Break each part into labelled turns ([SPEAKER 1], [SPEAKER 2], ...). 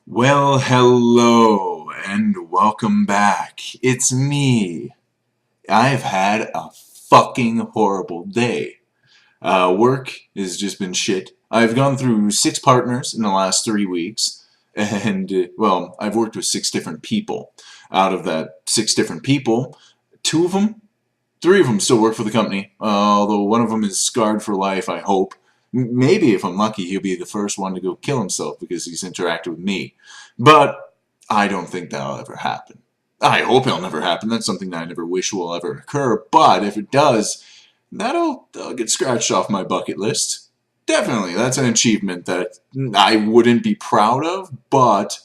[SPEAKER 1] Well, hello and welcome back. It's me. I've had a fucking horrible day. Work has just been shit. I've gone through 6 partners in the last 3 weeks, and, I've worked with 6 different people. Out of that 6 different people, 2 of them 3 of them still work for the company, although one of them is scarred for life, I hope. Maybe if I'm lucky, he'll be the first one to go kill himself because he's interacted with me. But I don't think that'll ever happen. I hope it'll never happen. That's something that I never wish will ever occur. But if it does, that'll get scratched off my bucket list. Definitely, that's an achievement that I wouldn't be proud of, but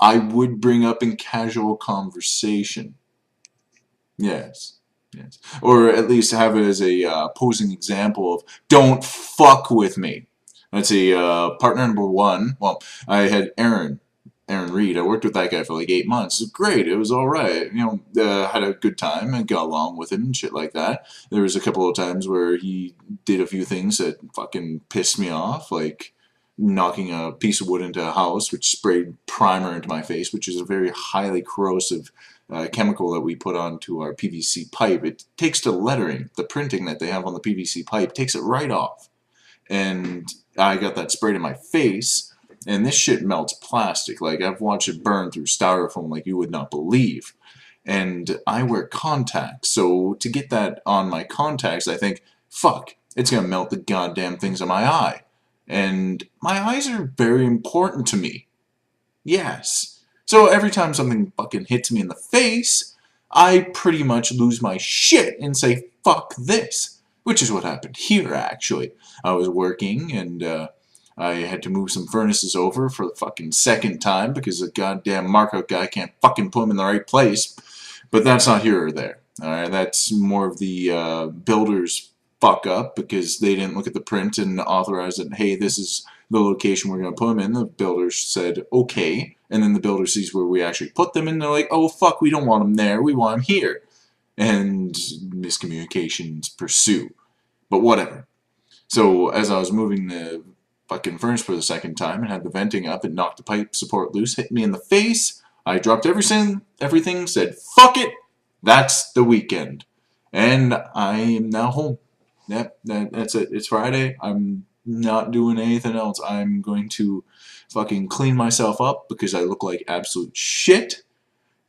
[SPEAKER 1] I would bring up in casual conversation. Yes. Yes. Or at least have it as a posing example of don't fuck with me. Let's see, partner number 1. Well, I had Aaron Reed. I worked with that guy for like 8 months. It was great. It was all right. Had a good time and got along with him and shit like that. There was a couple of times where he did a few things that fucking pissed me off, like knocking a piece of wood into a house, which sprayed primer into my face, which is a very highly corrosive chemical that we put onto our PVC pipe. It takes the lettering, the printing that they have on the PVC pipe, takes it right off. And I got that sprayed in my face, and this shit melts plastic. Like, I've watched it burn through styrofoam like you would not believe. And I wear contacts, so to get that on my contacts, I think, fuck, it's gonna melt the goddamn things in my eye. And my eyes are very important to me. Yes. So every time something fucking hits me in the face, I pretty much lose my shit and say, fuck this. Which is what happened here, actually. I was working and I had to move some furnaces over for the fucking second time because the goddamn markup guy can't fucking put them in the right place. But that's not here or there. Alright, that's more of the builder's fuck up because they didn't look at the print and authorize it. Hey, this is the location we're going to put them in. The builder said, okay. And then the builder sees where we actually put them and they're like, oh, fuck, we don't want them there. We want them here. And miscommunications pursue. But whatever. So as I was moving the fucking furnace for the second time and had the venting up, it knocked the pipe support loose, hit me in the face. I dropped everything, said, fuck it. That's the weekend. And I am now home. Yep, that's it. It's Friday. I'm not doing anything else. I'm going to fucking clean myself up because I look like absolute shit.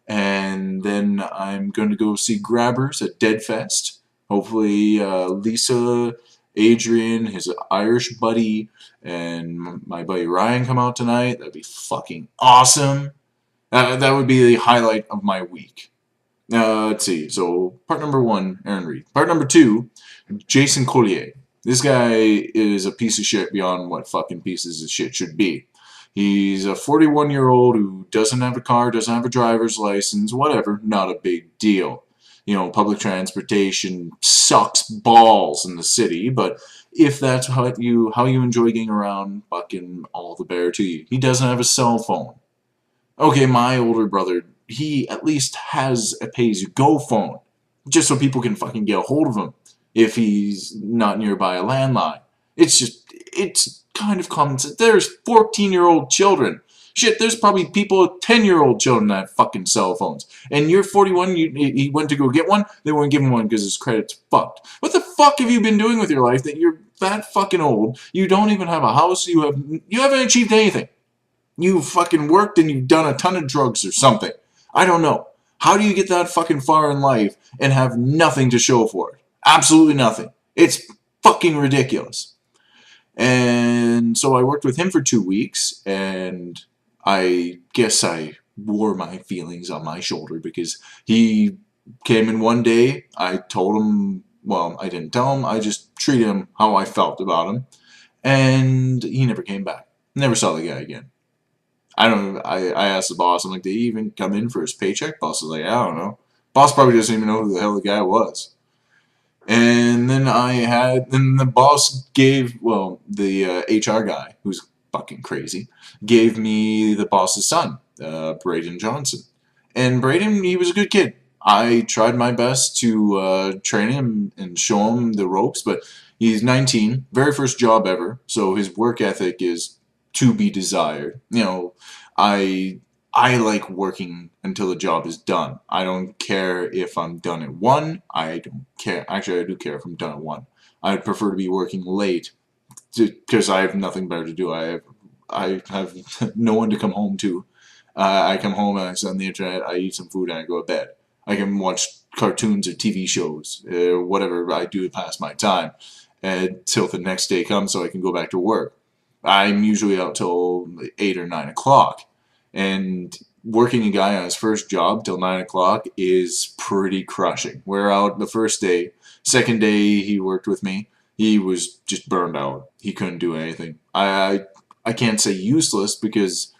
[SPEAKER 1] And then I'm going to go see Grabbers at Deadfest. Hopefully Lisa, Adrian, his Irish buddy, and my buddy Ryan come out tonight. That'd be fucking awesome. That would be the highlight of my week. Let's see. So part number 1, Aaron Reed. Part number 2, Jason Collier. This guy is a piece of shit beyond what fucking pieces of shit should be. He's a 41-year-old who doesn't have a car, doesn't have a driver's license, whatever. Not a big deal. Public transportation sucks balls in the city, but if that's how you enjoy getting around, fucking all the better to you. He doesn't have a cell phone. Okay, my older brother, he at least has a pay-as-you-go phone, just so people can fucking get a hold of him if he's not nearby a landline. It's kind of common sense. There's 14-year-old children. Shit, there's probably people with 10-year-old children that have fucking cell phones. And you're 41, he went to go get one, they won't give him one because his credit's fucked. What the fuck have you been doing with your life that you're that fucking old? You don't even have a house, you haven't achieved anything. You've fucking worked and you've done a ton of drugs or something. I don't know. How do you get that fucking far in life and have nothing to show for it? Absolutely nothing. It's fucking ridiculous. And so I worked with him for 2 weeks, and I guess I wore my feelings on my shoulder because he came in one day. I told him, well, I didn't tell him. I just treated him how I felt about him. And he never came back. Never saw the guy again. I don't know. I asked the boss, I'm like, did he even come in for his paycheck? Boss was like, I don't know. Boss probably doesn't even know who the hell the guy was. And then the boss gave, the HR guy, who's fucking crazy, gave me the boss's son, Braden Johnson. And Braden, he was a good kid. I tried my best to train him and show him the ropes, but he's 19, very first job ever, so his work ethic is to be desired. You know, I like working until the job is done. I don't care if I'm done at 1. I don't care. Actually, I do care if I'm done at 1. I'd prefer to be working late because I have nothing better to do. I have no one to come home to. I come home and I sit on the internet, I eat some food, and I go to bed. I can watch cartoons or TV shows, whatever I do to pass my time, until the next day comes so I can go back to work. I'm usually out till 8 or 9 o'clock. And working a guy on his first job till 9 o'clock is pretty crushing. We're out the first day. Second day he worked with me, he was just burned out. He couldn't do anything. I can't say useless because,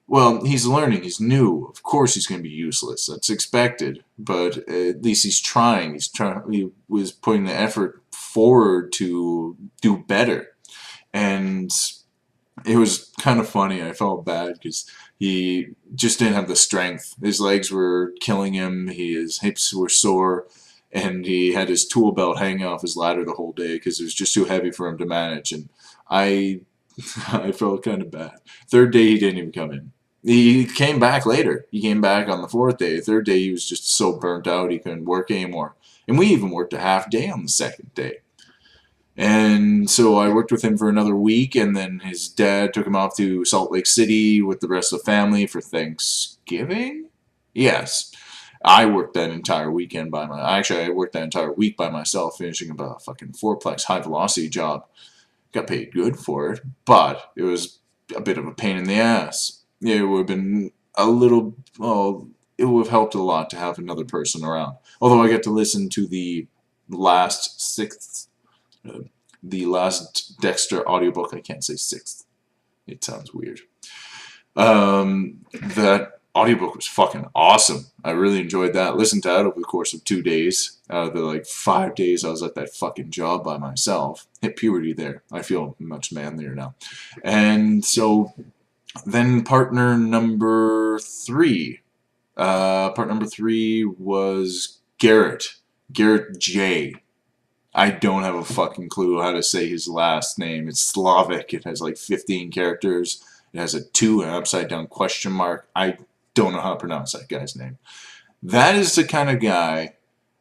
[SPEAKER 1] well, he's learning. He's new. Of course he's going to be useless. That's expected. But at least he's trying. He was putting the effort forward to do better. And it was kind of funny. I felt bad because he just didn't have the strength. His legs were killing him. His hips were sore. And he had his tool belt hanging off his ladder the whole day because it was just too heavy for him to manage. And I felt kind of bad. Third day, he didn't even come in. He came back later. He came back on the 4th day. Third day, he was just so burnt out he couldn't work anymore. And we even worked a half day on the 2nd day. And so I worked with him for another week, and then his dad took him off to Salt Lake City with the rest of the family for Thanksgiving? Yes. I worked that entire weekend Actually, I worked that entire week by myself, finishing about a fucking 4-plex high-velocity job. Got paid good for it, but it was a bit of a pain in the ass. It would have been a little... Well, it would have helped a lot to have another person around. Although I got to listen to the last Dexter audiobook. I can't say 6th. It sounds weird. That audiobook was fucking awesome. I really enjoyed that. Listened to that over the course of 2 days. Out of the like 5 days I was at that fucking job by myself. Hit puberty there. I feel much manlier now. And so then partner number 3. Part number 3 was Garrett. Garrett J. I don't have a fucking clue how to say his last name. It's Slavic. It has like 15 characters. It has a 2 and an upside down question mark. I don't know how to pronounce that guy's name. That is the kind of guy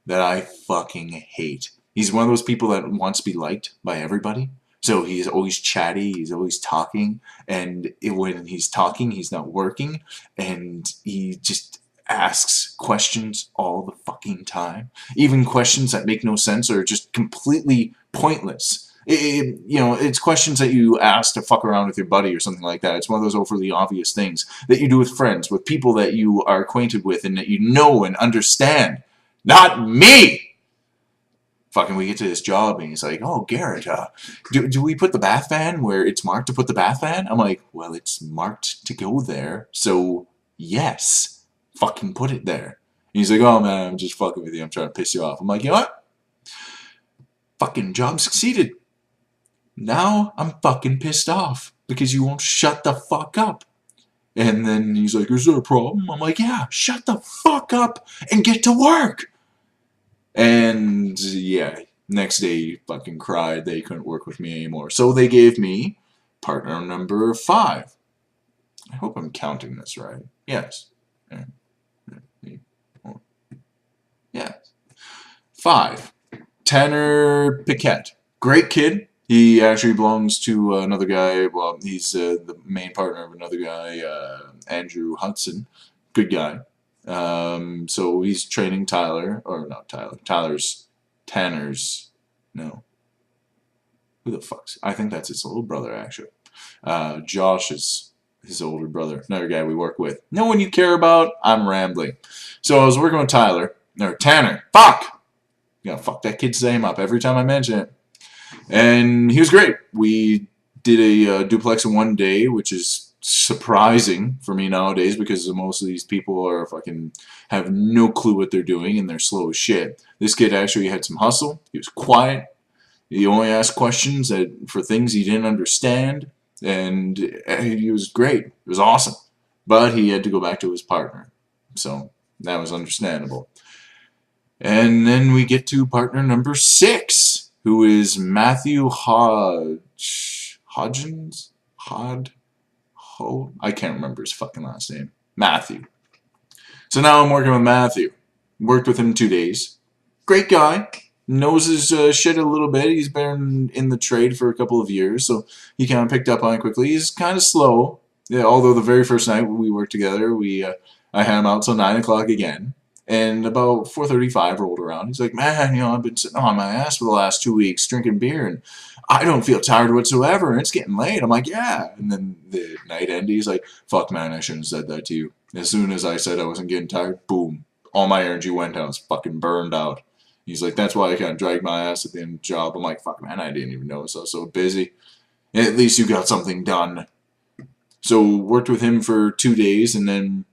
[SPEAKER 1] that I fucking hate. He's one of those people that wants to be liked by everybody. So he's always chatty, he's always talking, and when he's talking, he's not working, and he just asks questions all the fucking time. Even questions that make no sense or just completely pointless. It's questions that you ask to fuck around with your buddy or something like that. It's one of those overly obvious things that you do with friends, with people that you are acquainted with and that you know and understand. Not me! Fucking, we get to this job and he's like, oh, Garrett, do we put the bath fan where it's marked to put the bath fan? I'm like, well, it's marked to go there, so yes, fucking put it there. And he's like, oh man, I'm just fucking with you, I'm trying to piss you off. I'm like, you know what? Fucking job succeeded. Now I'm fucking pissed off because you won't shut the fuck up. And then he's like, is there a problem? I'm like, yeah, shut the fuck up and get to work. And yeah, next day he fucking cried they couldn't work with me anymore. So they gave me partner number 5. I hope I'm counting this right. Yes. Yes. 5. Tanner Piquette. Great kid. He actually belongs to another guy. Well, he's the main partner of another guy, Andrew Hudson. Good guy. So he's training Tyler, or not Tyler, Tanner's, no. Who the fuck's, I think that's his little brother, actually. Josh is his older brother, another guy we work with. No one you care about, I'm rambling. So I was working with Tanner, fuck! You gotta fuck that kid's name up every time I mention it. And he was great. We did a duplex in 1 day, which is surprising for me nowadays because most of these people are fucking have no clue what they're doing and they're slow as shit. This kid actually had some hustle. He was quiet. He only asked questions for things he didn't understand, and he was great. It was awesome. But he had to go back to his partner, so that was understandable. And then we get to partner number 6, who is Matthew Hodgins. I can't remember his fucking last name. Matthew. So now I'm working with Matthew. Worked with him 2 days. Great guy. Knows his shit a little bit. He's been in the trade for a couple of years, so he kind of picked up on it quickly. He's kind of slow. Yeah, although the very first night we worked together, I had him out till 9 o'clock again. And about 4:35 rolled around. He's like, man, I've been sitting on my ass for the last 2 weeks drinking beer, and I don't feel tired whatsoever, and it's getting late. I'm like, yeah. And then the night ended, he's like, fuck, man, I shouldn't have said that to you. As soon as I said I wasn't getting tired, boom, all my energy went out. I was fucking burned out. He's like, that's why I kind of dragged my ass at the end of the job. I'm like, fuck, man, I didn't even notice I was so busy. At least you got something done. So worked with him for 2 days, and then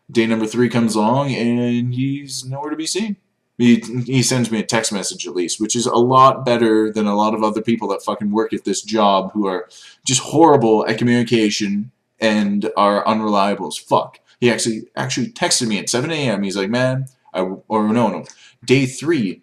[SPEAKER 1] day number 3 comes along, and he's nowhere to be seen. He sends me a text message at least, which is a lot better than a lot of other people that fucking work at this job who are just horrible at communication and are unreliable as fuck. He actually texted me at 7 a.m. He's like, man, day 3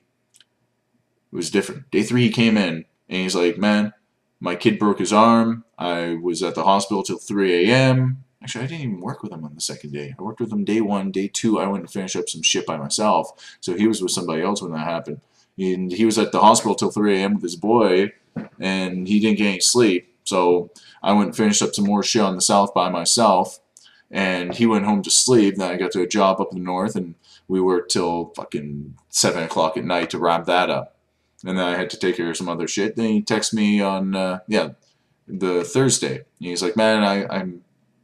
[SPEAKER 1] was different. Day 3 he came in, and he's like, man, my kid broke his arm. I was at the hospital till 3 a.m. Actually, I didn't even work with him on the second day. I worked with him day 1. Day 2, I went and finished up some shit by myself. So he was with somebody else when that happened. And he was at the hospital till 3 a.m. with his boy, and he didn't get any sleep. So I went and finished up some more shit on the south by myself, and he went home to sleep. Then I got to a job up in the north, and we worked till fucking 7 o'clock at night to wrap that up. And then I had to take care of some other shit. Then he texted me on, the Thursday. And he's like, man,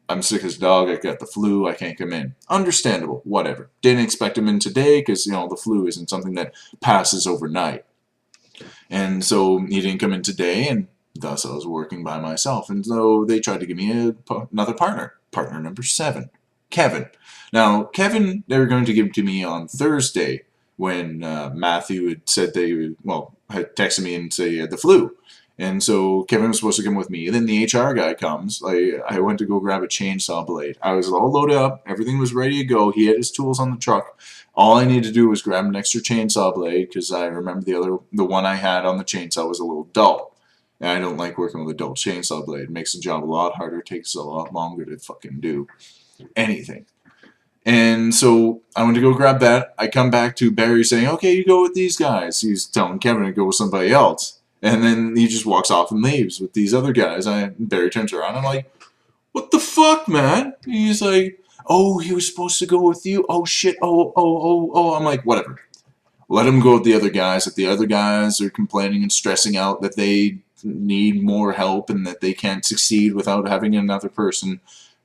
[SPEAKER 1] I'm sick as a dog. I got the flu. I can't come in. Understandable. Whatever. Didn't expect him in today because, the flu isn't something that passes overnight. And so he didn't come in today, and thus I was working by myself. And so they tried to give me another partner. Partner number 7. Kevin. Now, Kevin, they were going to give to me on Thursday when Matthew had said had texted me and say he had the flu. And so Kevin was supposed to come with me. And then the HR guy comes. I went to go grab a chainsaw blade. I was all loaded up. Everything was ready to go. He had his tools on the truck. All I needed to do was grab an extra chainsaw blade because I remember the one I had on the chainsaw was a little dull. And I don't like working with a dull chainsaw blade. It makes the job a lot harder. It takes a lot longer to fucking do anything. And so I went to go grab that. I come back to Barry saying, okay, you go with these guys. He's telling Kevin to go with somebody else. And then he just walks off and leaves with these other guys. Barry turns around. I'm like, what the fuck, man? He's like, oh, he was supposed to go with you? Oh, shit. Oh. I'm like, whatever. Let him go with the other guys. If the other guys are complaining and stressing out that they need more help and that they can't succeed without having another person,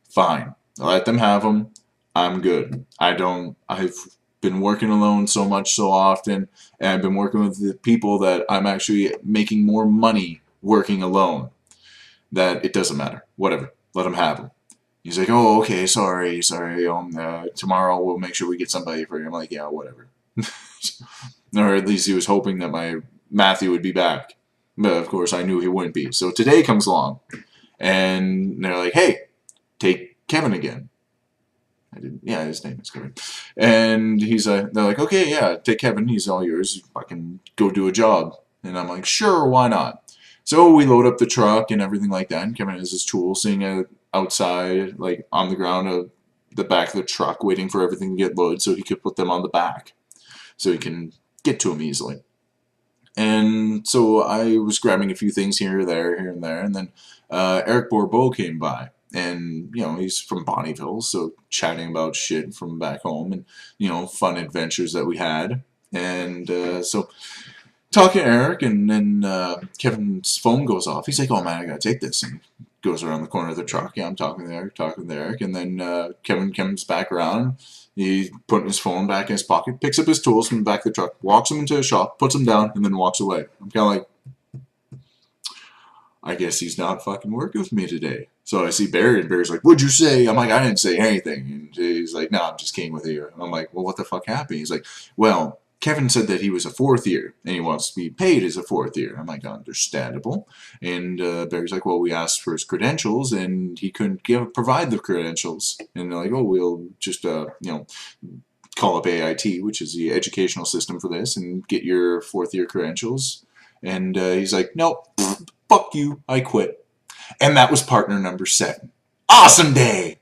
[SPEAKER 1] fine. Let them have them. I'm good. I've been working alone so much so often, and I've been working with the people that I'm actually making more money working alone, that it doesn't matter. Whatever. Let them have them. He's like, oh, okay, sorry. Tomorrow we'll make sure we get somebody for you. I'm like, yeah, whatever. Or at least he was hoping that my Matthew would be back. But of course I knew he wouldn't be. So today comes along, and they're like, hey, take Kevin again. His name is Kevin. And they're like, okay, yeah, take Kevin. He's all yours. Fucking go do a job. And I'm like, sure, why not? So we load up the truck and everything like that. And Kevin has his tools sitting outside, like on the ground of the back of the truck, waiting for everything to get loaded so he could put them on the back, so he can get to them easily. And so I was grabbing a few things here and there, and then Eric Bourbeau came by. And, he's from Bonnyville, so chatting about shit from back home and, fun adventures that we had. And so talking to Eric, and then Kevin's phone goes off. He's like, oh, man, I gotta take this. And he goes around the corner of the truck. Yeah, I'm talking to Eric. And then Kevin comes back around. He's putting his phone back in his pocket, picks up his tools from the back of the truck, walks them into a shop, puts them down, and then walks away. I'm kind of like, I guess he's not fucking working with me today. So I see Barry, and Barry's like, what'd you say? I'm like, I didn't say anything. And he's like, no, I'm just kidding with you. And I'm like, well, what the fuck happened? He's like, well, Kevin said that he was a 4th year, and he wants to be paid as a 4th year. I'm like, understandable. And Barry's like, well, we asked for his credentials, and he couldn't provide the credentials. And they're like, oh, we'll just, call up AIT, which is the educational system for this, and get your 4th year credentials. And he's like, nope, fuck you, I quit. And that was partner number 7. Awesome day!